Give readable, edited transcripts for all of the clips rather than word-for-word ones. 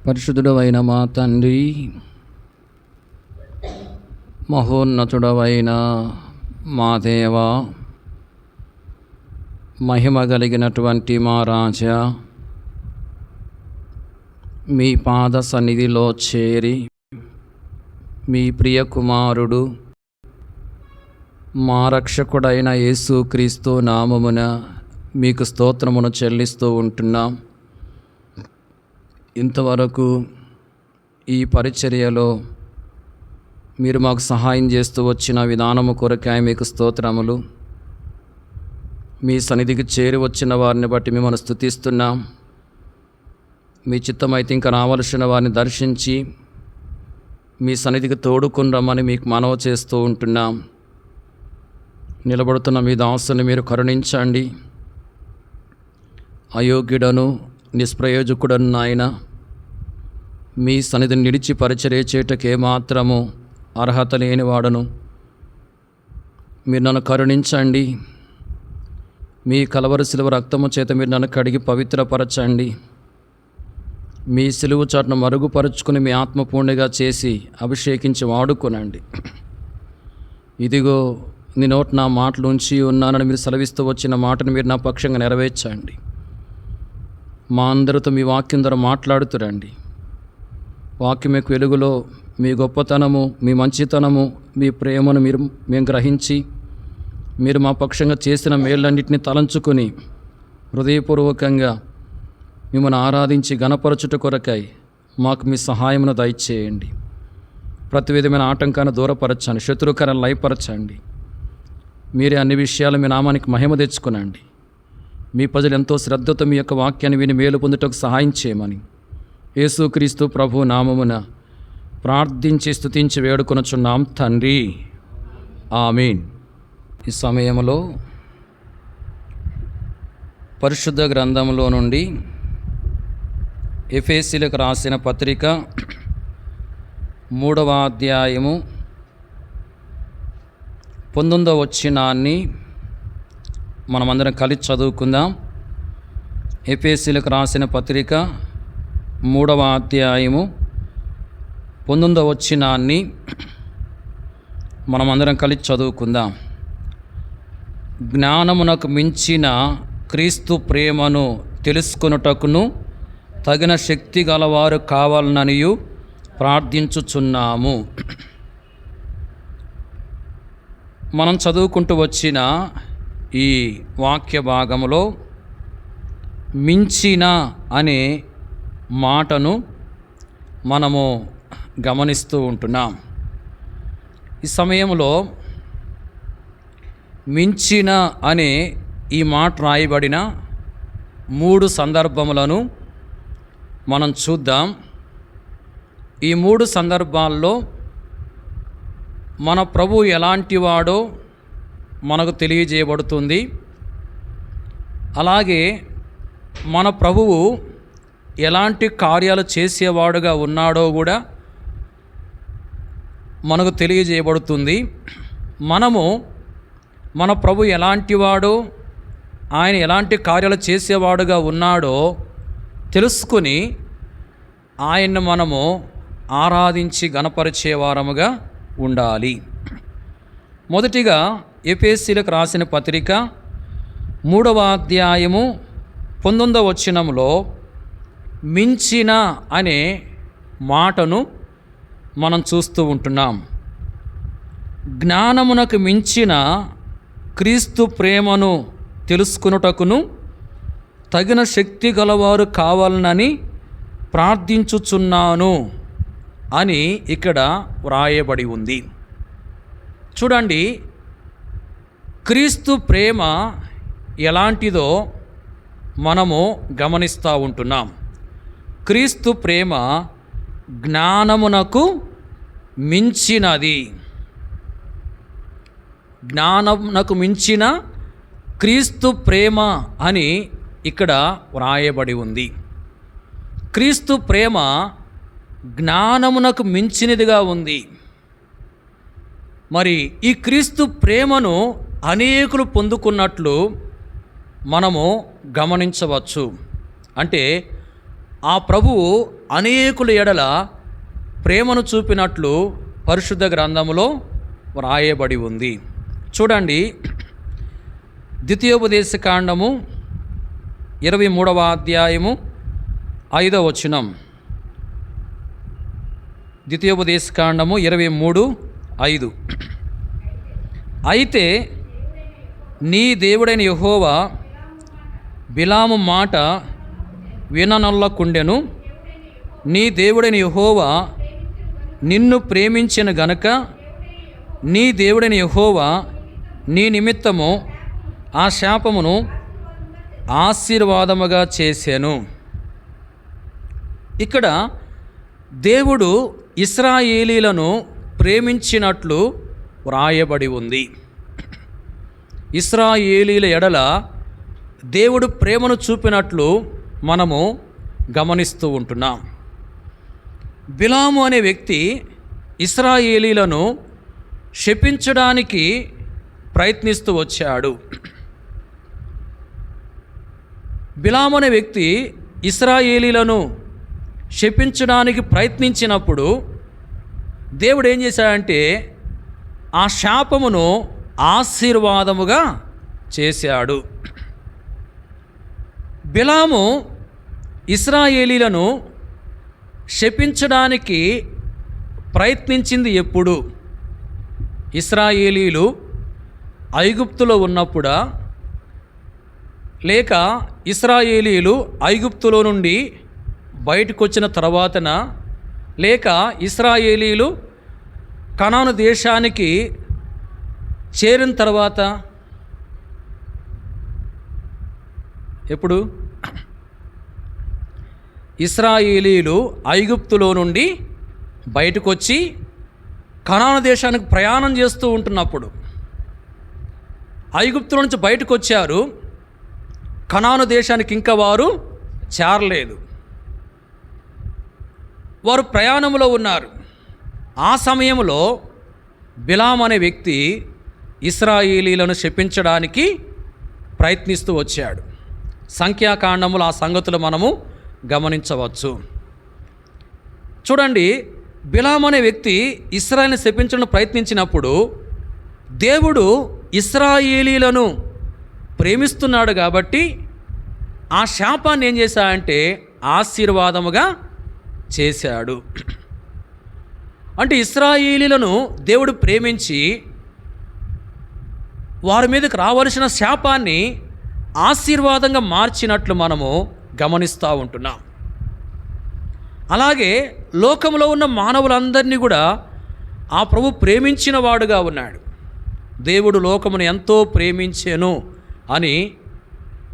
పరిశుద్ధుడవైన మా తండ్రి, మహోన్నతుడవైన మా దేవ, మహిమ కలిగినటువంటి మా రాజా, మీ పాద సన్నిధిలో చేరి మీ ప్రియ కుమారుడు మా రక్షకుడైన యేసుక్రీస్తు నామమున మీకు స్తోత్రమును చెల్లిస్తూ ఉంటున్నాం. ఇంతవరకు ఈ పరిచర్యలో మీరు మాకు సహాయం చేస్తూ వచ్చిన విధానము కొరకాయ మీకు స్తోత్రములు. మీ సన్నిధికి చేరి వచ్చిన వారిని బట్టి మిమ్మల్ని స్తుతిస్తున్నాం. మీ చిత్తమైతే ఇంకా రావలసిన వారిని దర్శించి మీ సన్నిధికి తోడుకుని రమ్మని మీకు మనవి చేస్తూ ఉంటున్నాం. నిలబడుతున్న మీ దాసుని మీరు కరుణించండి. అయోగ్యుడను నిష్ప్రయోజకుడను నాయన, మీ సన్నిధిని నిలిచి పరిచర్య చేయుటకు ఏమాత్రము అర్హత లేనివాడను. మీరు నన్ను కరుణించండి. మీ కలవరి సిలువ రక్తము చేత మీరు నన్ను కడిగి పవిత్రపరచండి. మీ సిలువ చాటును మరుగుపరుచుకుని మీ ఆత్మపూర్ణిగా చేసి అభిషేకించి వాడుకొనండి. ఇదిగో నీ నోట నా మాటలు ఉంచి ఉన్నానని మీరు సెలవిస్తూ వచ్చిన మాటను మీరు నా పక్షంగా నెరవేర్చండి. మా అందరితో మీ వాక్యం ద్వారా మాట్లాడుతురండి. వాక్యం యొక్క వెలుగులో మీ గొప్పతనము, మీ మంచితనము, మీ ప్రేమను మేము గ్రహించి మీరు మా పక్షంగా చేసిన మేళ్ళన్నింటినీ తలంచుకొని హృదయపూర్వకంగా మిమ్మల్ని ఆరాధించి గణపరచుట కొరకై మాకు మీ సహాయమును దయచేయండి. ప్రతి విధమైన ఆటంకాన్ని దూరపరచండి, శత్రుకరణ లయపరచండి. మీరే అన్ని విషయాలు మీ నామానికి మహిమ తెచ్చుకునండి. మీ ప్రజలు ఎంతో శ్రద్ధతో మీ యొక్క వాక్యాన్ని విని మేలు పొందుటకు సహాయం చేయమని యేసుక్రీస్తు ప్రభు నామమున ప్రార్థించి స్తుతించి వేడుకొనుచున్నాం తండ్రి, ఆమేన్. ఈ సమయంలో పరిశుద్ధ గ్రంథంలో నుండి ఎఫెసీయులకు రాసిన పత్రిక 3వ అధ్యాయము 19వ వచనాన్ని మనమందరం కలిసి చదువుకుందాం. ఎఫెసీయులకు రాసిన పత్రిక 3వ అధ్యాయము 19వ వచనాన్ని మనమందరం కలిసి చదువుకుందాం. జ్ఞానమునకు మించిన క్రీస్తు ప్రేమను తెలుసుకొనుటకును తగిన శక్తి గలవారు కావాలననియు ప్రార్థించుచున్నాము. మనం చదువుకుంటూ వచ్చిన ఈ వాక్య భాగంలో మించిన అనే మాటను మనము గమనిస్తూ ఉంటున్నాం. ఈ సమయంలో మించిన అనే ఈ మాట రాయబడిన 3 సందర్భములను మనం చూద్దాం. ఈ 3 సందర్భాల్లో మన ప్రభు ఎలాంటి వాడో మనకు తెలియజేయబడుతుంది. అలాగే మన ప్రభువు ఎలాంటి కార్యాలు చేసేవాడుగా ఉన్నాడో కూడా మనకు తెలియజేయబడుతుంది. మనము మన ప్రభు ఎలాంటి వాడో, ఆయన ఎలాంటి కార్యాలు చేసేవాడుగా ఉన్నాడో తెలుసుకుని ఆయన్ను మనము ఆరాధించి గణపరిచేవారముగా ఉండాలి. మొదటిగా ఎఫెసీయులకు రాసిన పత్రిక 3వ అధ్యాయము 19వ వచనంలో మించిన అనే మాటను మనం చూస్తూ ఉంటున్నాం. జ్ఞానమునకు మించిన క్రీస్తు ప్రేమను తెలుసుకొనుటకును తగిన శక్తి గలవారు కావాలనని ప్రార్థించుచున్నాను అని ఇక్కడ వ్రాయబడి ఉంది. చూడండి, క్రీస్తు ప్రేమ ఎలాంటిదో మనము గమనిస్తూ ఉంటున్నాం. క్రీస్తు ప్రేమ జ్ఞానమునకు మించినది. జ్ఞానమునకు మించిన క్రీస్తు ప్రేమ అని ఇక్కడ వ్రాయబడి ఉంది. క్రీస్తు ప్రేమ జ్ఞానమునకు మించినదిగా ఉంది. మరి ఈ క్రీస్తు ప్రేమను అనేకులు పొందుకున్నట్లు మనము గమనించవచ్చు. అంటే ఆ ప్రభువు అనేకుల ఎడల ప్రేమను చూపినట్లు పరిశుద్ధ గ్రంథములో వ్రాయబడి ఉంది. చూడండి, ద్వితీయోపదేశకాండము 23వ అధ్యాయము 5వ వచనం. ద్వితీయోపదేశకాండము 23:5. అయితే నీ దేవుడైన యెహోవా బిలాము మాట విననొల్లకుండెను. నీ దేవుడైన యెహోవా నిన్ను ప్రేమించిన గనుక నీ దేవుడైన యెహోవా నీ నిమిత్తము ఆ శాపమును ఆశీర్వాదముగా చేశాను. ఇక్కడ దేవుడు ఇశ్రాయేలీలను ప్రేమించినట్లు వ్రాయబడి ఉంది. ఇశ్రాయేలీల ఎడల దేవుడు ప్రేమను చూపినట్లు మనము గమనిస్తూ ఉంటున్నాం. బిలాము అనే వ్యక్తి ఇశ్రాయేలీలను శపించడానికి ప్రయత్నిస్తూ వచ్చాడు. బిలాము అనే వ్యక్తి ఇశ్రాయేలీలను శపించడానికి ప్రయత్నించినప్పుడు దేవుడు ఏం చేశాడంటే ఆ శాపమును ఆశీర్వాదముగా చేశాడు. బిలాము ఇశ్రాయేలీలను శపించడానికి ప్రయత్నించింది ఎప్పుడు? ఇశ్రాయేలీలు ఐగుప్తులో ఉన్నప్పుడా, లేక ఇశ్రాయేలీలు ఐగుప్తులో నుండి బయటకు వచ్చిన తర్వాతన, లేక ఇశ్రాయేలీలు కనాను దేశానికి చేరిన తర్వాత? ఎప్పుడు? ఇశ్రాయేలీలు ఐగుప్తులో నుండి బయటకు వచ్చి కనాను దేశానికి ప్రయాణం చేస్తూ ఉంటున్నప్పుడు, ఐగుప్తుల నుంచి బయటకు వచ్చారు, కనాను దేశానికి ఇంకా వారు చేరలేదు, వారు ప్రయాణంలో ఉన్నారు. ఆ సమయంలో బిలాము అనే వ్యక్తి ఇశ్రాయేలీలను శపించడానికి ప్రయత్నిస్తూ వచ్చాడు. సంఖ్యాకాండములు ఆ సంగతులు మనము గమనించవచ్చు. చూడండి, బిలాము అనే వ్యక్తి ఇశ్రాయేలును శపించడానికి ప్రయత్నించినప్పుడు దేవుడు ఇశ్రాయేలీలను ప్రేమిస్తున్నాడు కాబట్టి ఆ శాపాన్ని ఏం చేశాడంటే ఆశీర్వాదముగా చేశాడు. అంటే ఇశ్రాయేలీలను దేవుడు ప్రేమించి వారి మీదకి రావలసిన శాపాన్ని ఆశీర్వాదంగా మార్చినట్లు మనము గమనిస్తూ ఉంటున్నాం. అలాగే లోకంలో ఉన్న మానవులందరినీ కూడా ఆ ప్రభు ప్రేమించిన వాడుగా ఉన్నాడు. దేవుడు లోకమును ఎంతో ప్రేమించెను అని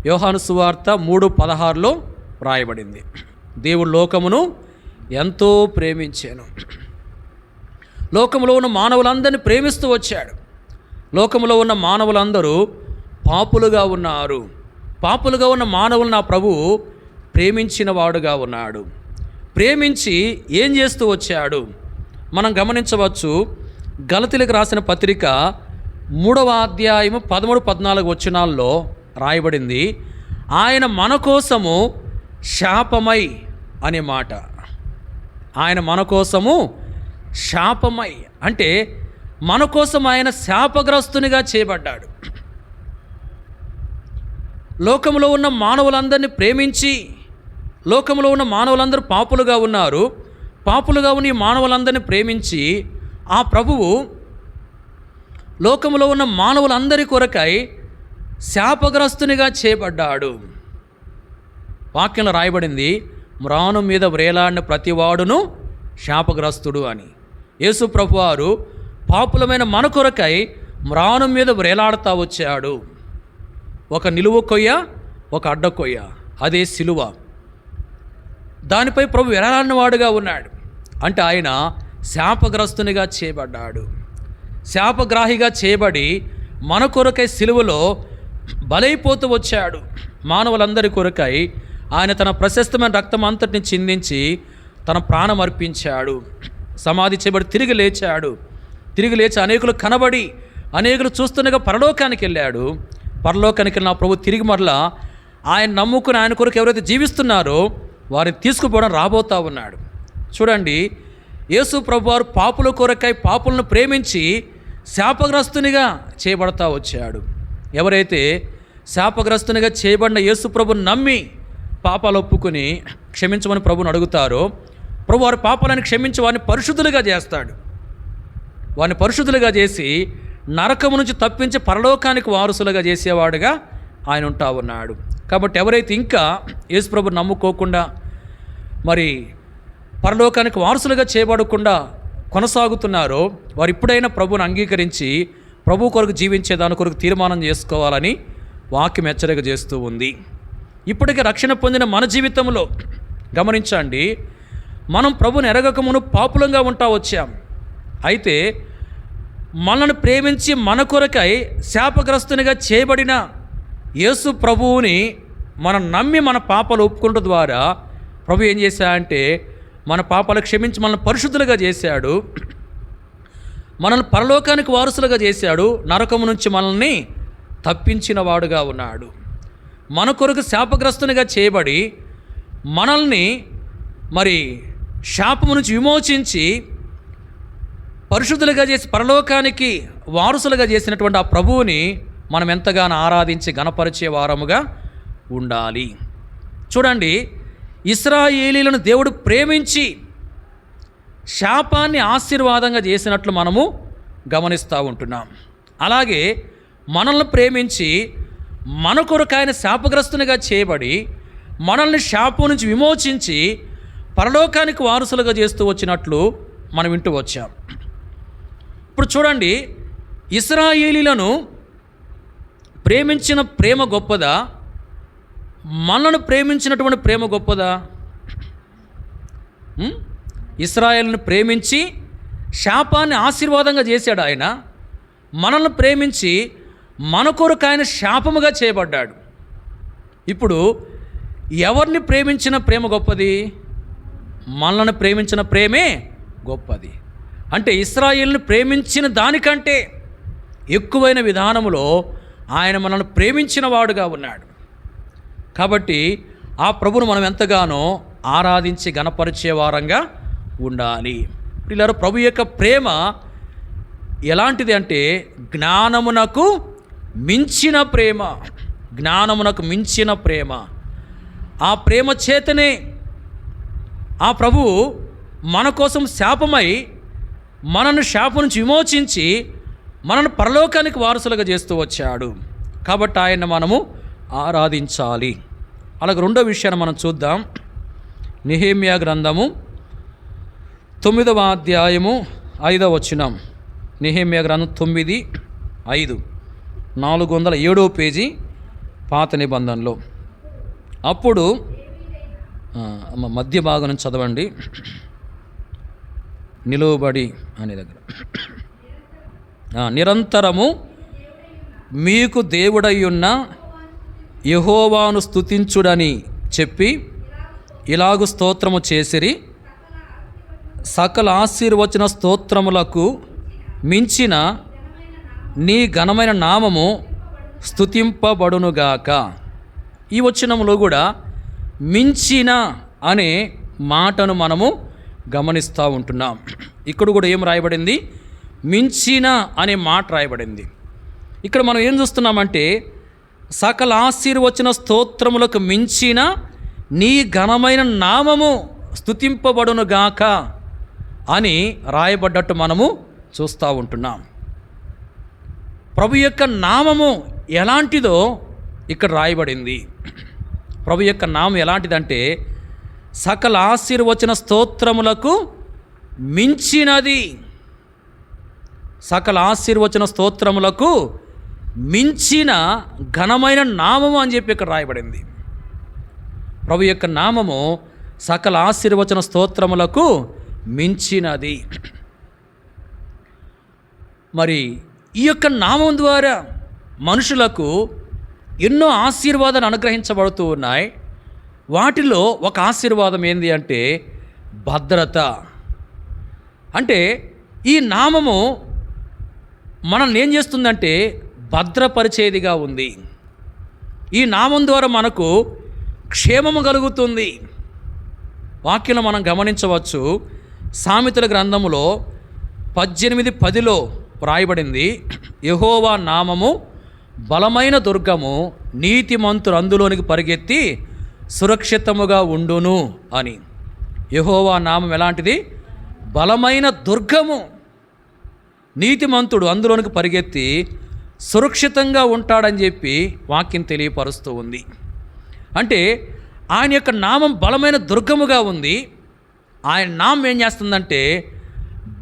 యోహాను సువార్త 3:16లో వ్రాయబడింది. దేవుడు లోకమును ఎంతో ప్రేమించెను. లోకంలో ఉన్న మానవులందరినీ ప్రేమిస్తూ వచ్చాడు. లోకంలో ఉన్న మానవులందరూ పాపులుగా ఉన్నారు. పాపులుగా ఉన్న మానవులను నా ప్రభువు ప్రేమించిన వాడుగా ఉన్నాడు. ప్రేమించి ఏం చేస్తూ వచ్చాడు మనం గమనించవచ్చు. గలతీలకు రాసిన పత్రిక 3వ అధ్యాయము 13-14 వచనాల్లో రాయబడింది, ఆయన మన కోసము శాపమై అనే మాట. ఆయన మన కోసము శాపమై అంటే మన కోసం ఆయన శాపగ్రస్తునిగా చేయబడ్డాడు. లోకంలో ఉన్న మానవులందరినీ ప్రేమించి, లోకంలో ఉన్న మానవులందరూ పాపులుగా ఉన్నారు, పాపులుగా ఉన్న ఈ మానవులందరినీ ప్రేమించి ఆ ప్రభువు లోకంలో ఉన్న మానవులందరి కొరకై శాపగ్రస్తునిగా చేయబడ్డాడు. వాక్యంలో రాయబడింది, మ్రాను మీద వ్రేలాడిన ప్రతివాడును శాపగ్రస్తుడు అని. యేసు ప్రభువారు పాపులమైన మన కొరకై మ్రాను మీద వ్రేలాడుతూ వచ్చాడు. ఒక నిలువు కొయ్య, ఒక అడ్డ కొయ్య, అదే సిలువ. దానిపై ప్రభు వేలాడిన వాడుగా ఉన్నాడు. అంటే ఆయన శాపగ్రస్తునిగా చేయబడ్డాడు. శాపగ్రాహిగా చేయబడి మన కొరకై సిలువలో బలైపోతూ వచ్చాడు. మానవులందరి కొరకై ఆయన తన ప్రశస్తమైన రక్తం అంతటిని చిందించి తన ప్రాణం అర్పించాడు. సమాధి చేయబడి తిరిగి లేచాడు. తిరిగి లేచి అనేకులు కనబడి అనేకులు చూస్తుండగా పరలోకానికి వెళ్ళాడు. పరలోకానికి వెళ్ళిన ప్రభు తిరిగి మరలా ఆయన నమ్ముకుని ఆయన కొరకు ఎవరైతే జీవిస్తున్నారో వారిని తీసుకుపోవడం రాబోతా ఉన్నాడు. చూడండి, యేసు ప్రభువారు పాపుల కొరకై పాపులను ప్రేమించి శాపగ్రస్తునిగా చేయబడతా వచ్చాడు. ఎవరైతే శాపగ్రస్తునిగా చేయబడిన యేసు ప్రభుని నమ్మి పాపాలు ఒప్పుకొని క్షమించమని ప్రభుని అడుగుతారో, ప్రభు వారి పాపాలను క్షమించి వారిని పరిశుద్ధులుగా చేస్తాడు. వారిని పరిశుద్ధులుగా చేసి నరకము నుంచి తప్పించి పరలోకానికి వారసులుగా చేసేవాడుగా ఆయన ఉంటా ఉన్నాడు. కాబట్టి ఎవరైతే ఇంకా యేసు ప్రభుని నమ్ముకోకుండా మరి పరలోకానికి వారసులుగా చేయబడకుండా కొనసాగుతున్నారో, వారు ఇప్పుడైనా ప్రభుని అంగీకరించి ప్రభు కొరకు జీవించే దాని కొరకు తీర్మానం చేసుకోవాలని వాక్యం హెచ్చరిక చేస్తూ ఉంది. ఇప్పటికే రక్షణ పొందిన మన జీవితంలో గమనించండి, మనం ప్రభుని ఎరగకమును పాపులంగా ఉంటా వచ్చాం. అయితే మనల్ని ప్రేమించి మన కొరకై శాపగ్రస్తునిగా చేయబడిన యేసు ప్రభువుని మనం నమ్మి మన పాపాలు ఒప్పుకుంటూ ద్వారా ప్రభు ఏం చేశాడంటే మన పాపాలు క్షమించి మనల్ని పరిశుద్ధులుగా చేశాడు. మనల్ని పరలోకానికి వారసులుగా చేశాడు. నరకము నుంచి మనల్ని తప్పించిన వాడుగా ఉన్నాడు. మన కొరకు శాపగ్రస్తునిగా చేయబడి మనల్ని మరి శాపము నుంచి విమోచించి పరిశుద్ధులుగా చేసి పరలోకానికి వారసులుగా చేసినటువంటి ఆ ప్రభువుని మనం ఎంతగానో ఆరాధించి గణపరిచే వారముగా ఉండాలి. చూడండి, ఇశ్రాయేలీలను దేవుడు ప్రేమించి శాపాన్ని ఆశీర్వాదంగా చేసినట్లు మనము గమనిస్తూ ఉంటున్నాం. అలాగే మనల్ని ప్రేమించి మన కొరకు ఆయన శాపగ్రస్తునిగా చేయబడి మనల్ని శాపం నుంచి విమోచించి పరలోకానికి వారసులుగా చేస్తూ వచ్చినట్లు మనం వింటూ వచ్చాం. ఇప్పుడు చూడండి, ఇశ్రాయేలీలను ప్రేమించిన ప్రేమ గొప్పదా, మనల్ని ప్రేమించినటువంటి ప్రేమ గొప్పదా? ఇశ్రాయేలును ప్రేమించి శాపాన్ని ఆశీర్వాదంగా చేశాడు ఆయన. మనల్ని ప్రేమించి మన కొరకు ఆయన శాపముగా చేయబడ్డాడు. ఇప్పుడు ఎవరిని ప్రేమించిన ప్రేమ గొప్పది? మనల్ని ప్రేమించిన ప్రేమే గొప్పది. అంటే ఇశ్రాయేలును ప్రేమించిన దానికంటే ఎక్కువైన విధానములో ఆయన మనల్ని ప్రేమించిన వాడుగా ఉన్నాడు. కాబట్టి ఆ ప్రభువును మనం ఎంతగానో ఆరాధించి గణపరిచే వారంగా ఉండాలి. పిల్లలు, ప్రభు యొక్క ప్రేమ ఎలాంటిది అంటే జ్ఞానమునకు మించిన ప్రేమ. జ్ఞానమునకు మించిన ప్రేమ. ఆ ప్రేమ చేతనే ఆ ప్రభువు మన కోసం శాపమై మనను శాపం నుంచి విమోచించి మనను పరలోకానికి వారసులుగా చేస్తూ వచ్చాడు. కాబట్టి ఆయన్ని మనము ఆరాధించాలి. అలాగే రెండో విషయాన్ని మనం చూద్దాం. నెహెమ్యా గ్రంథము 9వ అధ్యాయము 5వ వచనం. నెహెమ్యా గ్రంథం 9:5, 407వ పేజీ పాత నిబంధనలో. అప్పుడు మధ్య భాగం నుంచి చదవండి. నిలువబడి అనే దగ్గర నిరంతరము మీకు దేవుడయ్యున్న యెహోవాను స్తుతించుడని చెప్పి ఇలాగు స్తోత్రము చేసిరి. సకల ఆశీర్వచన స్తోత్రములకు మించిన నీ ఘనమైన నామము స్తుతింపబడునుగాక. ఈ వచనంలో కూడా మించిన అనే మాటను మనము గమనిస్తూ ఉంటున్నాం. ఇక్కడ కూడా ఏం రాయబడింది? మించిన అనే మాట రాయబడింది. ఇక్కడ మనం ఏం చూస్తున్నామంటే సకల ఆశీర్వచన స్తోత్రములకు మించిన నీ ఘనమైన నామము స్తుతింపబడునుగాక అని రాయబడ్డట్టు మనము చూస్తూ ఉంటున్నాం. ప్రభు యొక్క నామము ఎలాంటిదో ఇక్కడ రాయబడింది. ప్రభు యొక్క నామం ఎలాంటిదంటే సకల ఆశీర్వచన స్తోత్రములకు మించినది. సకల ఆశీర్వచన స్తోత్రములకు మించిన ఘనమైన నామము అని చెప్పి ఇక్కడ రాయబడింది. ప్రభు యొక్క నామము సకల ఆశీర్వచన స్తోత్రములకు మించినది. మరి ఈ యొక్క నామం ద్వారా మనుషులకు ఎన్నో ఆశీర్వాదాలు అనుగ్రహించబడుతూ ఉన్నాయి. వాటిలో ఒక ఆశీర్వాదం ఏంది అంటే భద్రత. అంటే ఈ నామము మనల్ని ఏం చేస్తుందంటే భద్రపరిచేదిగా ఉంది. ఈ నామం ద్వారా మనకు క్షేమము కలుగుతుంది. వాక్యంలో మనం గమనించవచ్చు. సామెతల గ్రంథములో 18:10 వ్రాయబడింది, యెహోవా నామము బలమైన దుర్గము, నీతిమంతులు అందులోనికి పరిగెత్తి సురక్షితముగా ఉండును అని. యెహోవా నామం ఎలాంటిది? బలమైన దుర్గము. నీతిమంతుడు అందులోనికి పరిగెత్తి సురక్షితంగా ఉంటాడని చెప్పి వాక్యం తెలియపరుస్తూ ఉంది. అంటే ఆయన యొక్క నామం బలమైన దుర్గముగా ఉంది. ఆయన నామం ఏం చేస్తుందంటే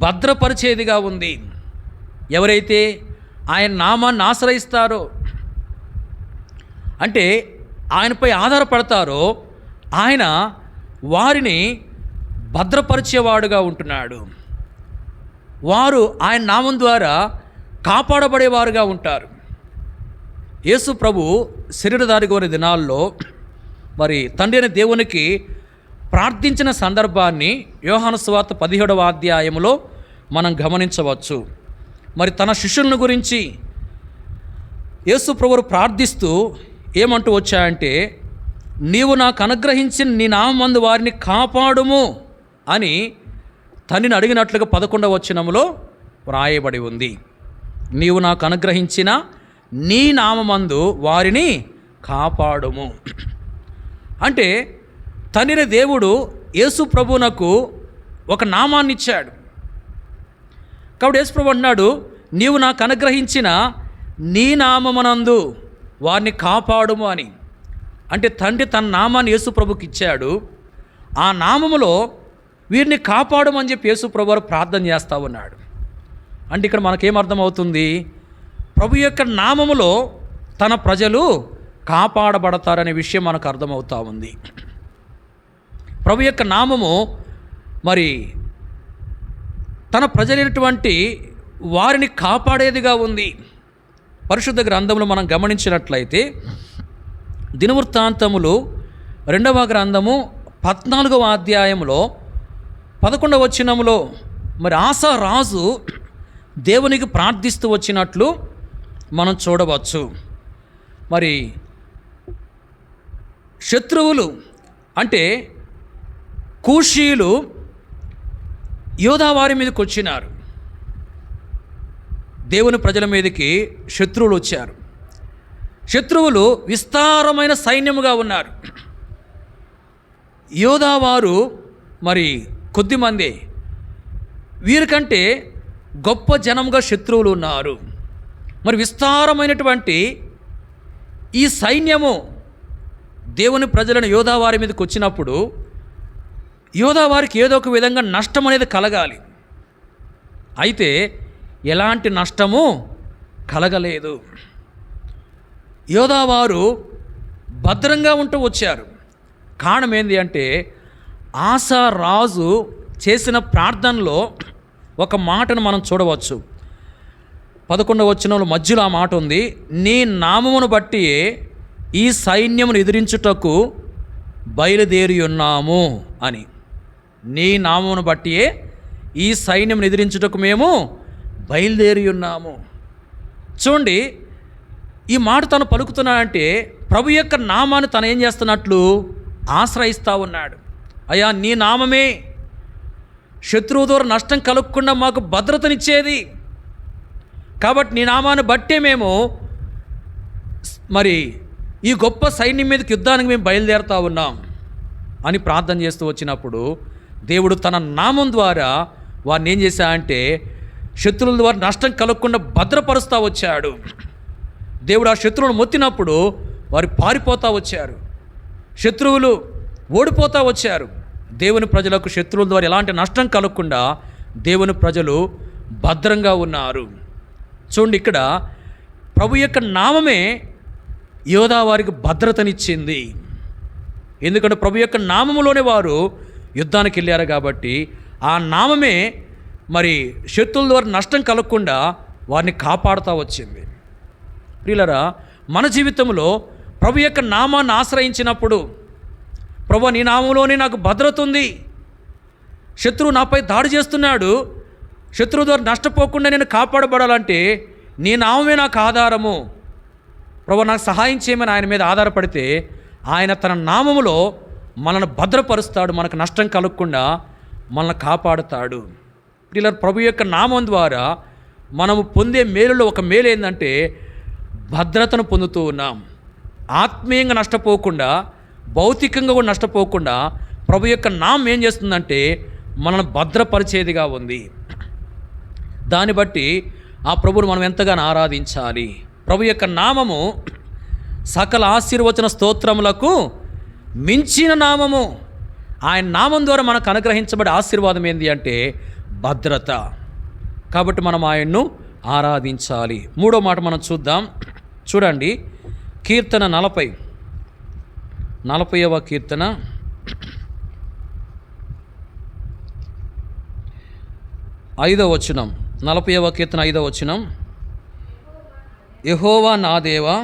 భద్రపరిచేదిగా ఉంది. ఎవరైతే ఆయన నామాన్ని ఆశ్రయిస్తారో, అంటే ఆయనపై ఆధారపడతారో, ఆయన వారిని భద్రపరిచేవాడుగా ఉంటున్నాడు. వారు ఆయన నామం ద్వారా కాపాడబడేవారుగా ఉంటారు. యేసు ప్రభు శరీరధారి కోరి దినాల్లో మరి తండ్రి అయిన దేవునికి ప్రార్థించిన సందర్భాన్ని యోహాను సువార్త 17వ అధ్యాయంలో మనం గమనించవచ్చు. మరి తన శిష్యులను గురించి యేసు ప్రభువు ప్రార్థిస్తూ ఏమంటూ వచ్చాయంటే, నీవు నాకు అనుగ్రహించిన నీ నామందు వారిని కాపాడుము అని తండ్రిని అడిగినట్లుగా 11వ వచనంలో వ్రాయబడి ఉంది. నీవు నాకు అనుగ్రహించిన నీ నామమందు వారిని కాపాడుము అంటే తండ్రి దేవుడు యేసు ప్రభువునకు ఒక నామాన్ని ఇచ్చాడు. కాబట్టి యేసు ప్రభు అన్నాడు, నీవు నాకు అనుగ్రహించిన నీ నామమునందు వారిని కాపాడుము అని. అంటే తండ్రి తన నామాన్ని యేసు ప్రభుకి ఇచ్చాడు. ఆ నామములో వీరిని కాపాడమని చెప్పి యేసు ప్రభు వారు ప్రార్థన చేస్తూ ఉన్నాడు. అంటే ఇక్కడ మనకేమర్థమవుతుంది? ప్రభు యొక్క నామములో తన ప్రజలు కాపాడబడతారనే విషయం మనకు అర్థమవుతూ ఉంది. ప్రభు యొక్క నామము మరి తన ప్రజలైనటువంటి వారిని కాపాడేదిగా ఉంది. పరిశుద్ధ గ్రంథంలో మనం గమనించినట్లయితే దినవృత్తాంతములు 2వ గ్రంథము 14వ అధ్యాయంలో 11వ వచనంలో మరి ఆసా రాజు దేవునికి ప్రార్థిస్తూ వచ్చినట్లు మనం చూడవచ్చు. మరి శత్రువులు అంటే కూషీయులు యోధా వారి మీదకి వచ్చినారు. దేవుని ప్రజల మీదకి శత్రువులు వచ్చారు. శత్రువులు విస్తారమైన సైన్యముగా ఉన్నారు. యోధా వారు మరి కొద్దిమంది, వీరికంటే గొప్ప జనముగా శత్రువులు ఉన్నారు. మరి విస్తారమైనటువంటి ఈ సైన్యము దేవుని ప్రజలను యోధా వారి మీదకి వచ్చినప్పుడు యోధా వారికి ఏదో ఒక విధంగా నష్టం అనేది కలగాలి. అయితే ఎలాంటి నష్టము కలగలేదు. యోధా వారు భద్రంగా ఉంటూ వచ్చారు. కారణం ఏంటి అంటే ఆసా రాజు చేసిన ప్రార్థనలో ఒక మాటను మనం చూడవచ్చు. 11వ వచనంలో మధ్యలో ఆ మాట ఉంది, నీ నామమును బట్టి ఈ సైన్యమును ఎదిరించుటకు బయలుదేరి ఉన్నాము అని. నీ నామమును బట్టియే ఈ సైన్యమును ఎదిరించుటకు మేము బయలుదేరి ఉన్నాము. చూడండి, ఈ మాట తను పలుకుతున్నాడంటే ప్రభు యొక్క నామాన్ని తను ఏం చేస్తున్నట్లు ఆశ్రయిస్తూ ఉన్నాడు. అయ్యా, నీ నామమే శత్రువు ద్వారా నష్టం కలగకుండా మాకు భద్రతనిచ్చేది. కాబట్టి నీ నామాన్ని బట్టే మేము మరి ఈ గొప్ప సైన్యం మీదకి యుద్ధానికి మేము బయలుదేరుతూ ఉన్నాం అని ప్రార్థన చేస్తూ వచ్చినప్పుడు దేవుడు తన నామం ద్వారా వారిని ఏం చేశాడంటే శత్రువుల ద్వారా నష్టం కలగకుండా భద్రపరుస్తూ వచ్చాడు. దేవుడు ఆ శత్రువులను మొత్తినప్పుడు వారు పారిపోతూ వచ్చారు. శత్రువులు ఓడిపోతూ వచ్చారు. దేవుని ప్రజలకు శత్రువుల ద్వారా ఎలాంటి నష్టం కలగకుండా దేవుని ప్రజలు భద్రంగా ఉన్నారు. చూడండి, ఇక్కడ ప్రభు యొక్క నామమే యోధా వారికి భద్రతనిచ్చింది. ఎందుకంటే ప్రభు యొక్క నామములోనే వారు యుద్ధానికి వెళ్ళారు కాబట్టి ఆ నామమే మరి శత్రువుల ద్వారా నష్టం కలగకుండా వారిని కాపాడుతూ వచ్చింది. ప్రియులారా, మన జీవితంలో ప్రభు యొక్క నామాన్ని ఆశ్రయించినప్పుడు, ప్రభు నీ నామంలోనే నాకు భద్రత ఉంది, శత్రువు నాపై దాడి చేస్తున్నాడు, శత్రువు ద్వారా నష్టపోకుండా నేను కాపాడబడాలంటే నీ నామమే నాకు ఆధారము, ప్రభు నాకు సహాయం చేయమని ఆయన మీద ఆధారపడితే ఆయన తన నామములో మనల్ని భద్రపరుస్తాడు, మనకు నష్టం కలగకుండా మనల్ని కాపాడుతాడు. ఇలా ప్రభు యొక్క నామం ద్వారా మనము పొందే మేలులో ఒక మేలు ఏంటంటే భద్రతను పొందుతూ ఉన్నాం. ఆత్మీయంగా నష్టపోకుండా, భౌతికంగా కూడా నష్టపోకుండా ప్రభు యొక్క నామం ఏం చేస్తుందంటే మనల్ని భద్రపరిచేదిగా ఉంది. దాన్ని బట్టి ఆ ప్రభువును మనం ఎంతగానో ఆరాధించాలి. ప్రభు యొక్క నామము సకల ఆశీర్వచన స్తోత్రములకు మించిన నామము. ఆయన నామం ద్వారా మనకు అనుగ్రహించబడే ఆశీర్వాదం ఏంటి అంటే భద్రత. కాబట్టి మనం ఆయన్ను ఆరాధించాలి. మూడో మాట మనం చూద్దాం. చూడండి, కీర్తన 40వ కీర్తన 5వ వచనం. 40వ కీర్తన 5వ వచనం. యెహోవా నా దేవా,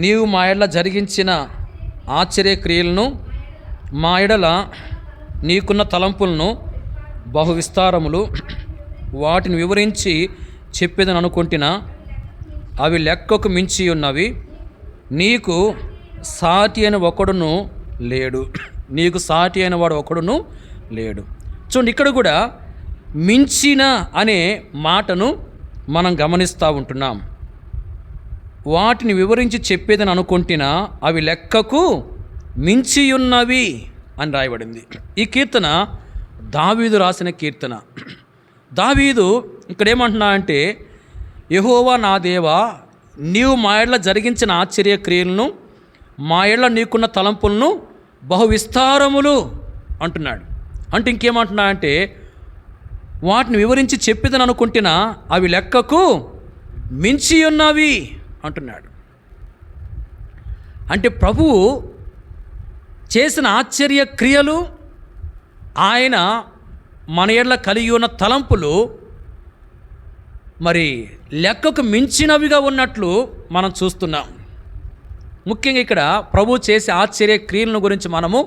నీవు మా ఎడల జరిగించిన ఆశ్చర్యక్రియలను, మా ఎడల నీకున్న తలంపులను బహు విస్తారములు, వాటిని వివరించి చెప్పేదని అనుకుంటున్నా, అవి లెక్కకు మించి ఉన్నవి. నీకు సాటి అయిన ఒకడును లేడు. నీకు సాటి అయిన వాడు ఒకడును లేడు. చూడండి, ఇక్కడ కూడా మించిన అనే మాటను మనం గమనిస్తూ ఉంటున్నాం. వాటిని వివరించి చెప్పేదని అనుకుంటున్నా, అవి లెక్కకు మించి ఉన్నవి అని రాయబడింది. ఈ కీర్తన దావీదు రాసిన కీర్తన. దావీదు ఇక్కడ ఏమంటున్నా అంటే, యెహోవా నా దేవా, నీవు మా ఎడల జరిగించిన ఆశ్చర్యక్రియలను, మా ఎడల నీకున్న తలంపులను బహు విస్తారములు అంటున్నాడు. అంటే ఇంకేమంటున్నా అంటే, వాటిని వివరించి చెప్పేదని అనుకుంటున్నా, అవి లెక్కకు మించి ఉన్నవి అంటున్నాడు. అంటే ప్రభువు చేసిన ఆశ్చర్య క్రియలు, ఆయన మన ఎడల కలిగి ఉన్న తలంపులు మరి లెక్కకు మించినవిగా ఉన్నట్లు మనం చూస్తున్నాం. ముఖ్యంగా ఇక్కడ ప్రభువు చేసే ఆశ్చర్య క్రియలను గురించి మనము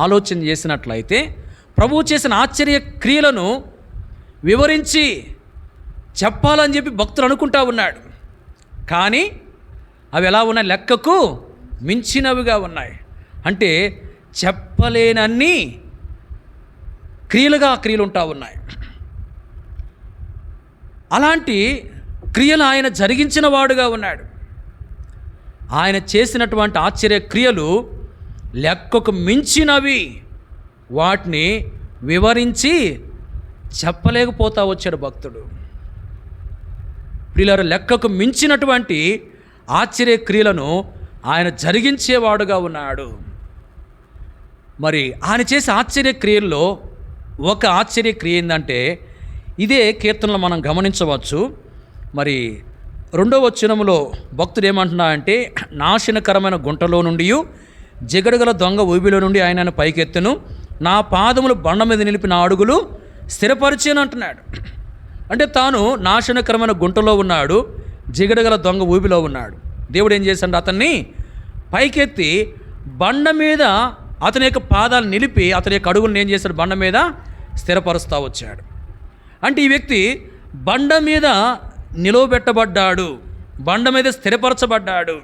ఆలోచన చేసినట్లయితే, ప్రభువు చేసిన ఆశ్చర్య క్రియలను వివరించి చెప్పాలని చెప్పి భక్తులు అనుకుంటా ఉన్నాడు. కానీ అవి ఎలా ఉన్నాయి? లెక్కకు మించినవిగా ఉన్నాయి. అంటే చెప్పలేనన్ని క్రియలు ఉంటా ఉన్నాయి. అలాంటి క్రియలు ఆయన జరిగించిన వాడుగా ఉన్నాడు. ఆయన చేసినటువంటి ఆశ్చర్య క్రియలు లెక్కకు మించినవి. వాటిని వివరించి చెప్పలేకపోతా వచ్చాడు భక్తుడు. ప్రియులారా, లెక్కకు మించినటువంటి ఆశ్చర్య క్రియలను ఆయన జరిగించేవాడుగా ఉన్నాడు. మరి ఆయన చేసే ఆశ్చర్య క్రియల్లో ఒక ఆశ్చర్య క్రియ ఏంటంటే, ఇదే కీర్తనలో మనం గమనించవచ్చు. మరి 2వ వచనములో భక్తుడు ఏమంటున్నా అంటే, నాశనకరమైన గుంటలో నుండి, జిగడగల దొంగ ఊబిలో నుండి ఆయన పైకెత్తెను, నా పాదములు బండ మీద నిలిపి నా అడుగులు స్థిరపరిచేను అంటున్నాడు. అంటే తాను నాశనకరమైన గుంటలో ఉన్నాడు, జిగడగల దొంగ ఊబిలో ఉన్నాడు. దేవుడు ఏం చేశాడు? అతన్ని పైకెత్తి బండ మీద అతని యొక్క పాదాలు నిలిపి అతని యొక్క అడుగులను ఏం చేశాడు? బండ మీద స్థిరపరుస్తూ వచ్చాడు. అంటే ఈ వ్యక్తి బండ మీద నిలవబెట్టబడ్డాడు, బండ మీద స్థిరపరచబడ్డాడు.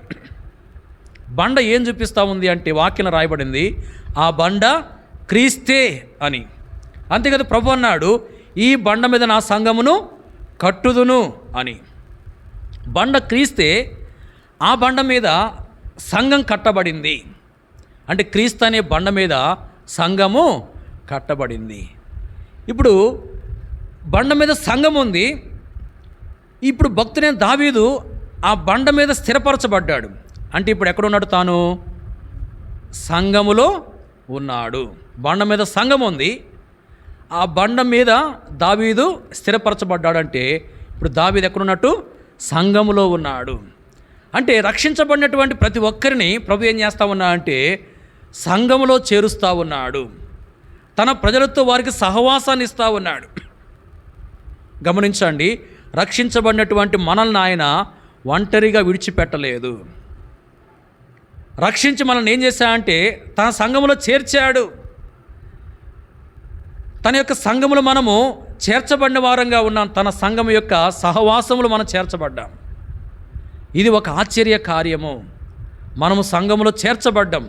బండ ఏం చూపిస్తూ ఉంది అంటే, వాక్యం రాయబడింది, ఆ బండ క్రీస్తే అని. అంతేకాదు, ప్రభు అన్నాడు, ఈ బండ మీద నా సంఘమును కట్టుదును అని. బండ క్రీస్తే, ఆ బండ మీద సంఘం కట్టబడింది. అంటే క్రీస్తు అనే బండ మీద సంఘము కట్టబడింది. ఇప్పుడు బండ మీద సంఘం ఉంది. ఇప్పుడు భక్తుడైన దావీదు ఆ బండ మీద స్థిరపరచబడ్డాడు. అంటే ఇప్పుడు ఎక్కడున్నాడు? తాను సంఘములో ఉన్నాడు. బండ మీద సంఘం ఉంది, ఆ బండ మీద దావీదు స్థిరపరచబడ్డాడు. అంటే ఇప్పుడు దావీదు ఎక్కడున్నట్టు? సంఘములో ఉన్నాడు. అంటే రక్షించబడినటువంటి ప్రతి ఒక్కరిని ప్రభు ఏం చేస్తూ ఉన్నా అంటే సంఘములో చేరుస్తూ ఉన్నాడు. తన ప్రజలతో వారికి సహవాసాన్ని ఇస్తూ ఉన్నాడు. గమనించండి, రక్షించబడినటువంటి మనల్ని ఆయన ఒంటరిగా విడిచిపెట్టలేదు. రక్షించి మనల్ని ఏం చేశాడంటే తన సంఘములో చేర్చాడు. తన యొక్క సంఘములో మనము చేర్చబడిన వారంగా ఉన్నాం. తన సంఘం యొక్క సహవాసములు మనం చేర్చబడ్డాం. ఇది ఒక ఆశ్చర్య కార్యము. మనము సంఘములో చేర్చబడ్డాం.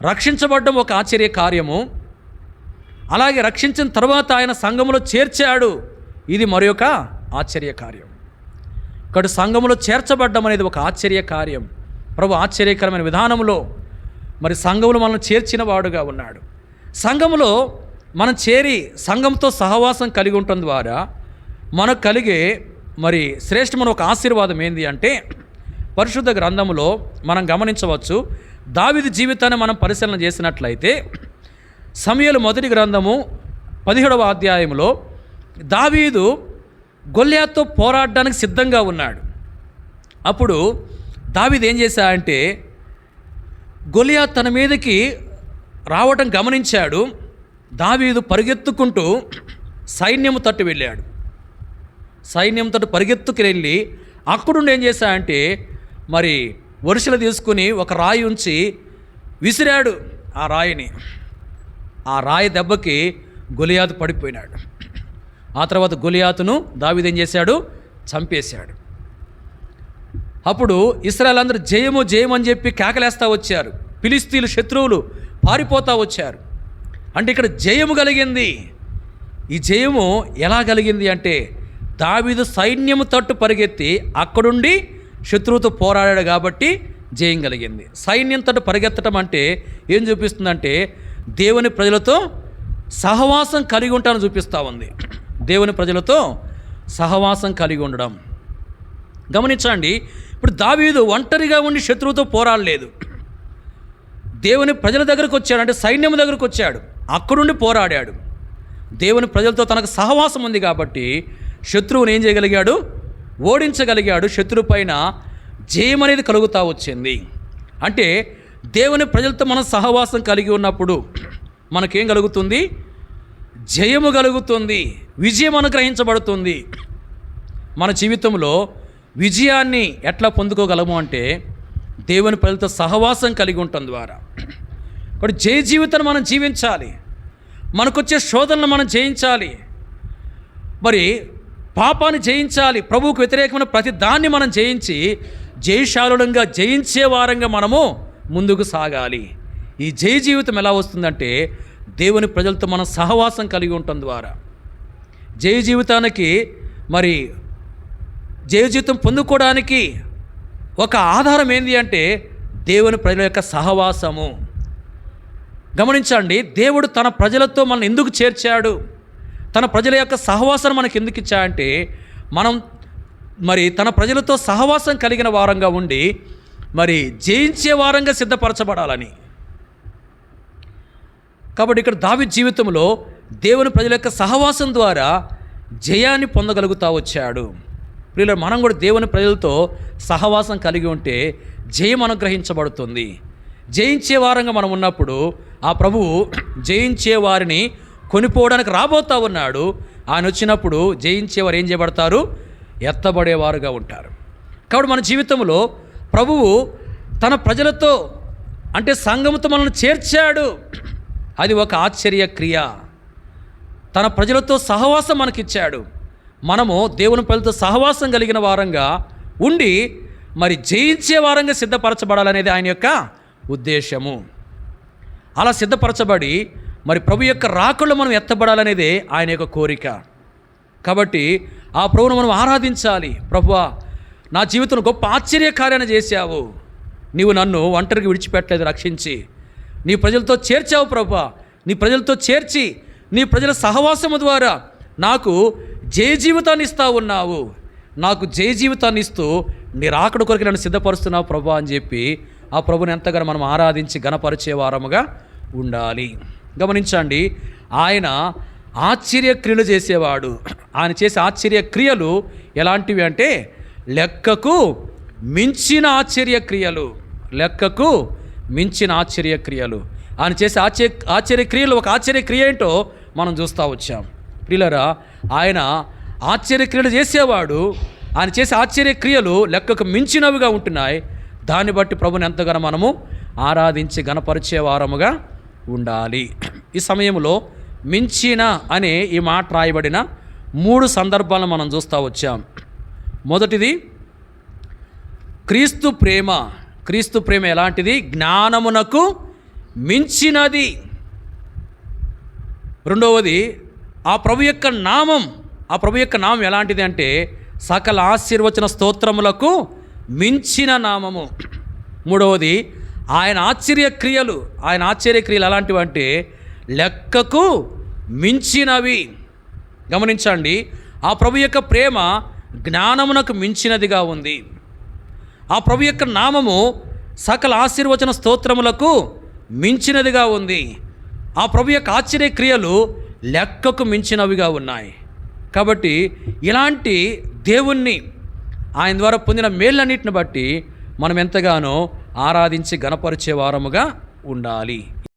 రక్షించబడడం ఒక ఆశ్చర్య కార్యము, అలాగే రక్షించిన తర్వాత ఆయన సంఘములో చేర్చాడు, ఇది మరొక ఆశ్చర్య కార్యం. ఇక్కడ సంఘములో చేర్చబడ్డం అనేది ఒక ఆశ్చర్య కార్యం. ప్రభు ఆశ్చర్యకరమైన విధానంలో మరి సంఘములో మనల్ని చేర్చిన వాడుగా ఉన్నాడు. సంఘములో మనం చేరి సంఘంతో సహవాసం కలిగి ఉండటం ద్వారా మనకు కలిగే మరి శ్రేష్టమైన ఒక ఆశీర్వాదం ఏంది అంటే, పరిశుద్ధ గ్రంథములో మనం గమనించవచ్చు. దావీదు జీవితాన్ని మనం పరిశీలన చేసినట్లయితే సమూయేలు మొదటి గ్రంథము 17వ అధ్యాయంలో దావీదు గొల్యాతుతో పోరాడడానికి సిద్ధంగా ఉన్నాడు. అప్పుడు దావీదు ఏం చేశాడంటే, గొల్యాతు తన మీదకి రావటం గమనించాడు. దావీదు పరిగెత్తుకుంటూ సైన్యము తట్టు వెళ్ళాడు. సైన్యం తట్టు పరిగెత్తుకు వెళ్ళి అక్కడుండి ఏం చేశాడంటే, మరి వరుసలు తీసుకుని ఒక రాయి ఉంచి విసిరాడు. ఆ రాయిని, ఆ రాయి దెబ్బకి గొలియాతు పడిపోయినాడు. ఆ తర్వాత గొలియాతును దావీదు ఏం చేశాడు, చంపేశాడు. అప్పుడు ఇశ్రాయేలు అందరూ జయము జయము అని చెప్పి కేకలేస్తూ వచ్చారు. ఫిలిష్తీయులు శత్రువులు పారిపోతూ వచ్చారు. అంటే ఇక్కడ జయము కలిగింది. ఈ జయము ఎలా కలిగింది అంటే, దావీదు సైన్యము తట్టు పరిగెత్తి అక్కడుండి శత్రువుతో పోరాడాడు కాబట్టి జయం కలిగింది. సైన్యం తట్టు పరిగెత్తడం అంటే ఏం చూపిస్తుందంటే, దేవుని ప్రజలతో సహవాసం కలిగి ఉంటానని చూపిస్తూ ఉంది. దేవుని ప్రజలతో సహవాసం కలిగి ఉండడం గమనించండి. ఇప్పుడు దావీదు ఒంటరిగా ఉండి శత్రువుతో పోరాడలేదు. దేవుని ప్రజల దగ్గరకు వచ్చాడు, అంటే సైన్యం దగ్గరకు వచ్చాడు, అక్కడుండి పోరాడాడు. దేవుని ప్రజలతో తనకు సహవాసం ఉంది కాబట్టి శత్రువుని ఏం చేయగలిగాడు, ఓడించగలిగాడు. శత్రువు పైన జయం అనేది కలుగుతూ వచ్చింది. అంటే దేవుని ప్రజలతో మనం సహవాసం కలిగి ఉన్నప్పుడు మనకేం కలుగుతుంది, జయము కలుగుతుంది, విజయం అనుగ్రహించబడుతుంది. మన జీవితంలో విజయాన్ని ఎట్లా పొందుకోగలము అంటే, దేవుని ప్రజలతో సహవాసం కలిగి ఉండటం ద్వారా. ఇప్పుడు జయ జీవితాన్ని మనం జీవించాలి. మనకొచ్చే శోధనలు మనం జయించాలి. మరి పాపాన్ని జయించాలి. ప్రభువుకు వ్యతిరేకమైన ప్రతి దాన్ని మనం జయించి జయశాలుడంగా జయించే వారంగా మనము ముందుకు సాగాలి. ఈ జయ జీవితం ఎలా వస్తుందంటే, దేవుని ప్రజలతో మనం సహవాసం కలిగి ఉండటం ద్వారా. జయ జీవితానికి మరి జయ జీవితం పొందుకోవడానికి ఒక ఆధారం ఏంటి అంటే, దేవుని ప్రజల యొక్క సహవాసము. గమనించండి, దేవుడు తన ప్రజలతో మనల్ని ఎందుకు చేర్చాడు, తన ప్రజల యొక్క సహవాసాన్ని మనకు ఎందుకు ఇచ్చాడంటే, మనం మరి తన ప్రజలతో సహవాసం కలిగిన వారంగా ఉండి మరి జయించే వారంగా సిద్ధపరచబడాలని. కాబట్టి ఇక్కడ దావీదు జీవితంలో దేవుని ప్రజల యొక్క సహవాసం ద్వారా జయాన్ని పొందగలుగుతూ వచ్చాడు. ప్రియులారా, మనం కూడా దేవుని ప్రజలతో సహవాసం కలిగి ఉంటే జయం అనుగ్రహించబడుతుంది. జయించే వారంగా మనం ఉన్నప్పుడు ఆ ప్రభువు జయించే వారిని కొనిపోవడానికి రాబోతూ ఉన్నాడు. ఆయన వచ్చినప్పుడు జయించేవారు ఏం చేయబడతారు, ఎత్తబడేవారుగా ఉంటారు. కాబట్టి మన జీవితంలో ప్రభువు తన ప్రజలతో అంటే సంఘముతో మనల్ని చేర్చాడు. అది ఒక ఆశ్చర్య క్రియ. తన ప్రజలతో సహవాసం మనకిచ్చాడు. మనము దేవుని ప్రజలతో సహవాసం కలిగిన వారంగా ఉండి మరి జయించే వారంగా సిద్ధపరచబడాలనేది ఆయన యొక్క ఉద్దేశము. అలా సిద్ధపరచబడి మరి ప్రభు యొక్క రాకళ్ళు మనం ఎత్తబడాలనేదే ఆయన యొక్క కోరిక. కాబట్టి ఆ ప్రభువును మనం ఆరాధించాలి. ప్రభువా, నా జీవితంలో గొప్ప ఆశ్చర్యకార్యాన్ని చేశావు. నీవు నన్ను ఒంటరికి విడిచిపెట్టలేదు, రక్షించి నీ ప్రజలతో చేర్చావు. ప్రభువా, నీ ప్రజలతో చేర్చి నీ ప్రజల సహవాసము ద్వారా నాకు జయ జీవితాన్ని ఇస్తా ఉన్నావు. నాకు జయ జీవితాన్ని ఇస్తూ నీ రాకడ కొరకు నన్ను సిద్ధపరుస్తున్నావు ప్రభువా అని చెప్పి ఆ ప్రభుని ఎంతగానో మనం ఆరాధించి గణపరిచే వారముగా ఉండాలి. గమనించండి, ఆయన ఆశ్చర్యక్రియలు చేసేవాడు. ఆయన చేసే ఆశ్చర్యక్రియలు ఎలాంటివి అంటే లెక్కకు మించిన ఆశ్చర్యక్రియలు. లెక్కకు మించిన ఆశ్చర్యక్రియలు. ఆయన చేసే ఆశ్చర్యక్రియలు ఒక ఆశ్చర్యక్రియ ఏంటో మనం చూస్తూ వచ్చాం. ప్రియులారా, ఆయన ఆశ్చర్యక్రియలు చేసేవాడు. ఆయన చేసే ఆశ్చర్యక్రియలు లెక్కకు మించినవిగా ఉంటున్నాయి. దాన్ని బట్టి ప్రభుని ఎంతగానో మనము ఆరాధించి గణపరిచే వారముగా ఉండాలి. ఈ సమయంలో మించిన అనే ఈ మాట రాయబడిన 3 సందర్భాలను మనం చూస్తూ వచ్చాం. మొదటిది క్రీస్తు ప్రేమ. క్రీస్తు ప్రేమ ఎలాంటిది? జ్ఞానమునకు మించినది. రెండవది ఆ ప్రభు యొక్క నామం. ఆ ప్రభు యొక్క నామం ఎలాంటిది అంటే సకల ఆశీర్వచన స్తోత్రములకు మించిన నామము. మూడవది ఆయన ఆశ్చర్యక్రియలు. ఆయన ఆశ్చర్యక్రియలు ఎలాంటివి అంటే లెక్కకు మించినవి. గమనించండి, ఆ ప్రభు యొక్క ప్రేమ జ్ఞానమునకు మించినదిగా ఉంది. ఆ ప్రభు యొక్క నామము సకల ఆశీర్వచన స్తోత్రములకు మించినదిగా ఉంది. ఆ ప్రభు యొక్క ఆశ్చర్యక్రియలు లెక్కకు మించినవిగా ఉన్నాయి. కాబట్టి ఇలాంటి దేవుణ్ణి, ఆయన ద్వారా పొందిన మేళ్ళన్నిటిని బట్టి మనం ఎంతగానో ఆరాధించి గణపరిచే వారముగా ఉండాలి.